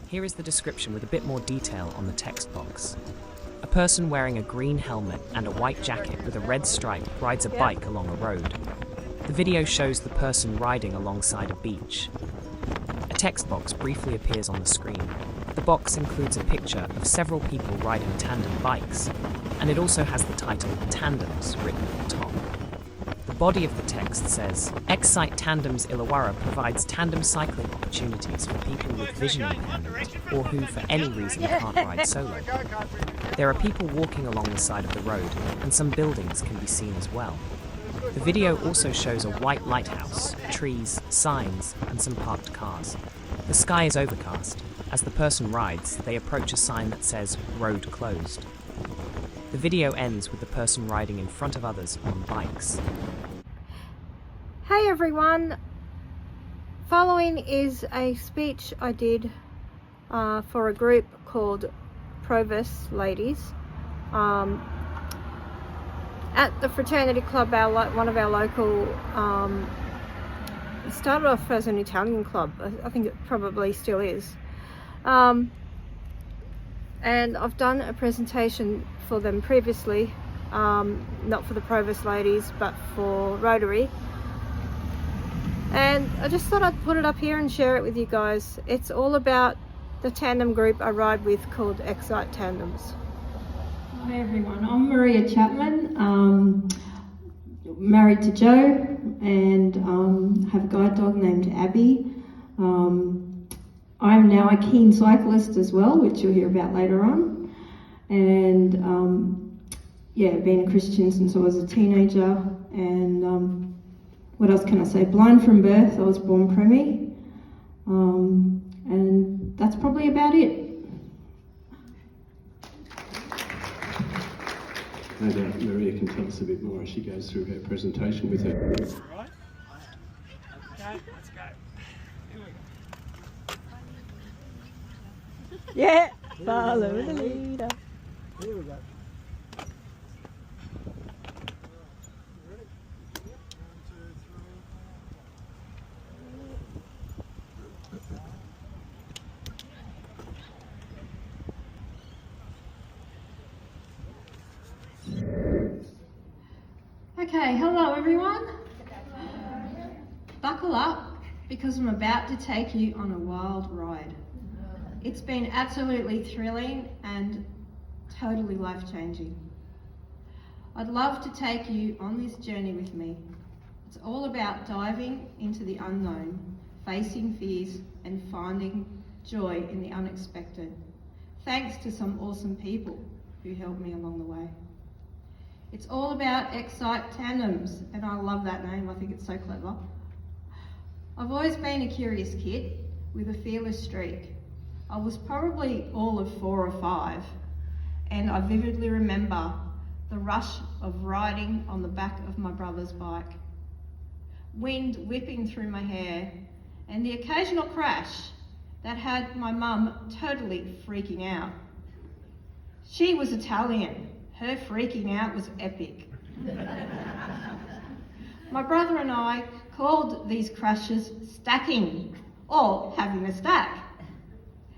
Here is the description with a bit more detail on the text box. A person wearing a green helmet and a white jacket with a red stripe rides a bike along a road. The video shows the person riding alongside a beach. A text box briefly appears on the screen. The box includes a picture of several people riding tandem bikes, and it also has the title Tandems written at the top. The body of the text says, Exsight Tandems Illawarra provides tandem cycling opportunities for people with vision impairment or who for any reason can't ride solo. There are people walking along the side of the road and some buildings can be seen as well. The video also shows a white lighthouse, trees, signs and some parked cars. The sky is overcast. As the person rides, they approach a sign that says road closed. The video ends with the person riding in front of others on bikes. Hey everyone, following is a speech I did for a group called Provost Ladies at the fraternity club, one of our local, it started off as an Italian club, I think it probably still is, and I've done a presentation for them previously, not for the Provost Ladies but for Rotary. And I just thought I'd put it up here and share it with you guys. It's all about the tandem group I ride with called Exsight Tandems. Hi everyone, I'm Maria Chapman, married to Joe and have a guide dog named Abby. I'm now a keen cyclist as well, which you'll hear about later on. And yeah, been a Christian since I was a teenager, and what else can I say? Blind from birth. I was born preemie, and that's probably about it. No doubt Maria can tell us a bit more as she goes through her presentation with her. Right? Okay, let's go. Here we go. Yeah, follow the leader. Here we go. Okay, hello everyone. Buckle up because I'm about to take you on a wild ride. It's been absolutely thrilling and totally life-changing. I'd love to take you on this journey with me. It's all about diving into the unknown, facing fears and finding joy in the unexpected, thanks to some awesome people who helped me along the way. It's all about Exsight Tandems, and I love that name, I think it's so clever. I've always been a curious kid with a fearless streak. I was probably all of 4 or 5, and I vividly remember the rush of riding on the back of my brother's bike, wind whipping through my hair, and the occasional crash that had my mum totally freaking out. She was Italian. Her freaking out was epic. My brother and I called these crashes stacking, or having a stack.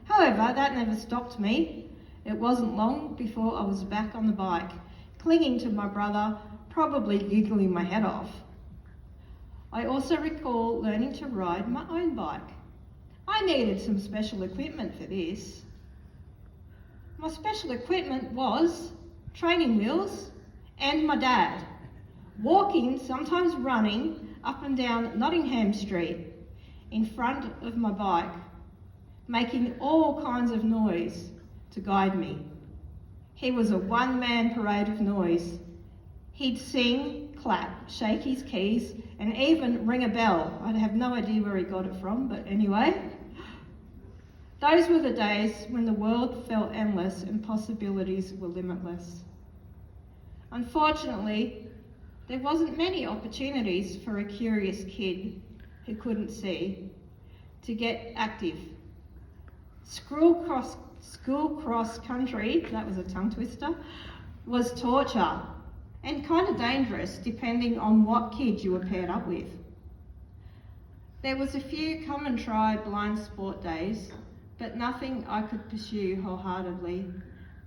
However, that never stopped me. It wasn't long before I was back on the bike, clinging to my brother, probably giggling my head off. I also recall learning to ride my own bike. I needed some special equipment for this. My special equipment was training wheels and my dad, walking, sometimes running, up and down Nottingham Street in front of my bike, making all kinds of noise to guide me. He was a one-man parade of noise. He'd sing, clap, shake his keys, and even ring a bell. I have no idea where he got it from, but anyway. Those were the days when the world felt endless and possibilities were limitless. Unfortunately, there wasn't many opportunities for a curious kid who couldn't see to get active. School cross country, that was a tongue twister, was torture and kind of dangerous depending on what kid you were paired up with. There was a few come and try blind sport days, but nothing I could pursue wholeheartedly,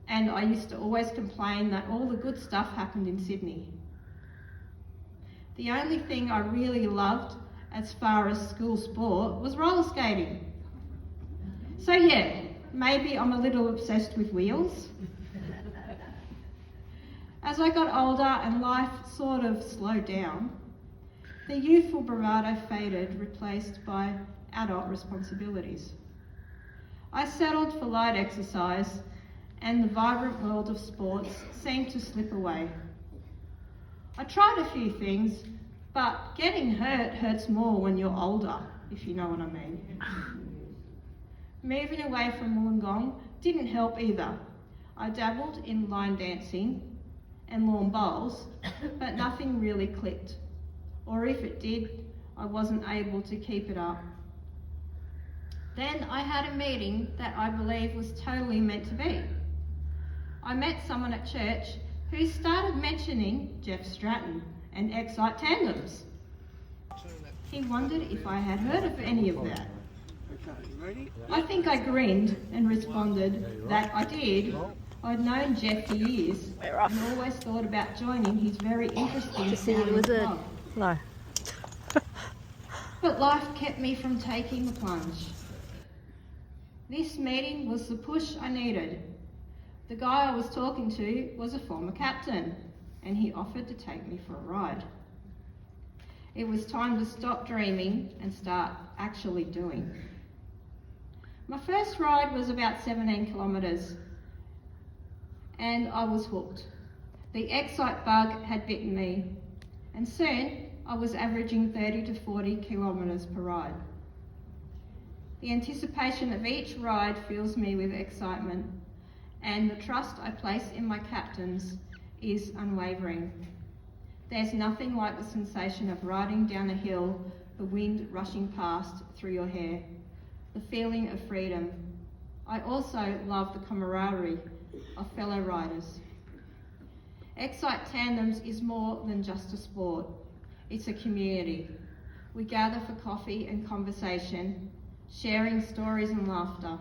and I used to always complain that all the good stuff happened in Sydney. The only thing I really loved as far as school sport was roller skating. So yeah, maybe I'm a little obsessed with wheels. As I got older and life sort of slowed down, the youthful bravado faded, replaced by adult responsibilities. I settled for light exercise, and the vibrant world of sports seemed to slip away. I tried a few things, but getting hurt hurts more when you're older, if you know what I mean. Moving away from Wollongong didn't help either. I dabbled in line dancing and lawn bowls, but nothing really clicked. Or if it did, I wasn't able to keep it up. Then I had a meeting that I believe was totally meant to be. I met someone at church who started mentioning Jeff Stratton and Exsight tandems. He wondered if I had heard of any of that. I think I grinned and responded that I did. I'd known Jeff for years and always thought about joining his very interesting sounding club. No. But life kept me from taking the plunge. This meeting was the push I needed. The guy I was talking to was a former captain, and he offered to take me for a ride. It was time to stop dreaming and start actually doing. My first ride was about 17 kilometres, and I was hooked. The Exsight bug had bitten me, and soon I was averaging 30 to 40 kilometres per ride. The anticipation of each ride fills me with excitement, and the trust I place in my captains is unwavering. There's nothing like the sensation of riding down a hill, the wind rushing past through your hair, the feeling of freedom. I also love the camaraderie of fellow riders. Exsight Tandems is more than just a sport. It's a community. We gather for coffee and conversation, sharing stories and laughter.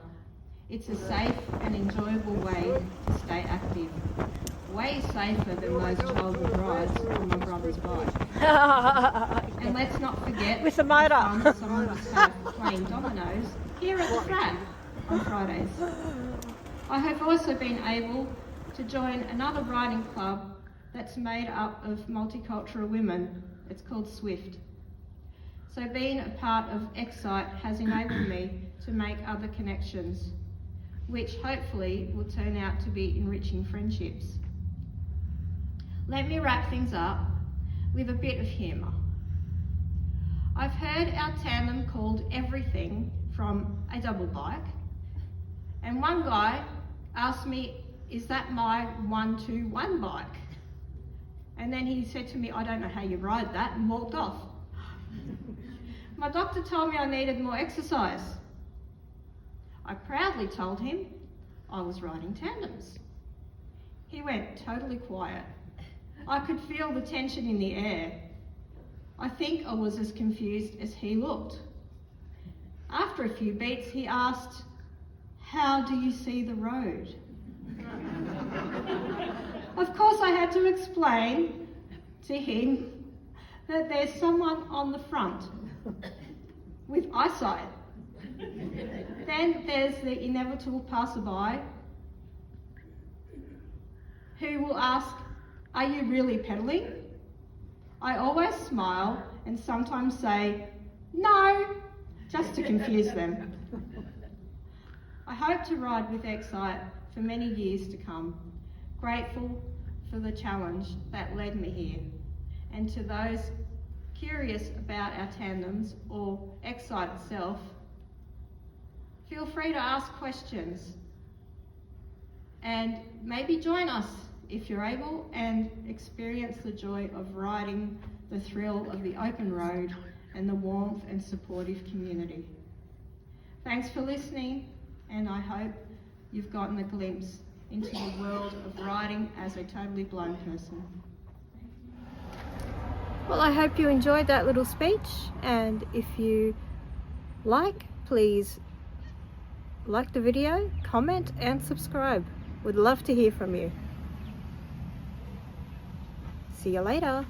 It's a safe and enjoyable way to stay active. Way safer than those childhood rides on my brother's bike. And let's not forget With the motor. fun some of us have playing dominoes here at the frat on Fridays. I have also been able to join another riding club that's made up of multicultural women. It's called Swift. So being a part of Exsight has enabled me to make other connections, which hopefully will turn out to be enriching friendships. Let me wrap things up with a bit of humour. I've heard our tandem called everything from a double bike, and one guy asked me, "Is that my 1-2-1 bike?" And then he said to me, "I don't know how you ride that," and walked off. My doctor told me I needed more exercise. I proudly told him I was riding tandems. He went totally quiet. I could feel the tension in the air. I think I was as confused as he looked. After a few beats, he asked, "How do you see the road?" Of course, I had to explain to him that there's someone on the front with eyesight. Then there's the inevitable passerby who will ask, "Are you really pedalling?" I always smile and sometimes say, "No," just to confuse them. I hope to ride with Exsight for many years to come, grateful for the challenge that led me here. And to those curious about our tandems or Exsight itself, feel free to ask questions and maybe join us if you're able and experience the joy of riding the thrill of the open road and the warmth and supportive community. Thanks for listening. and I hope you've gotten a glimpse into the world of riding as a totally blind person. Well, I hope you enjoyed that little speech, and if you like, please like the video, comment and subscribe. Would love to hear from you. See you later.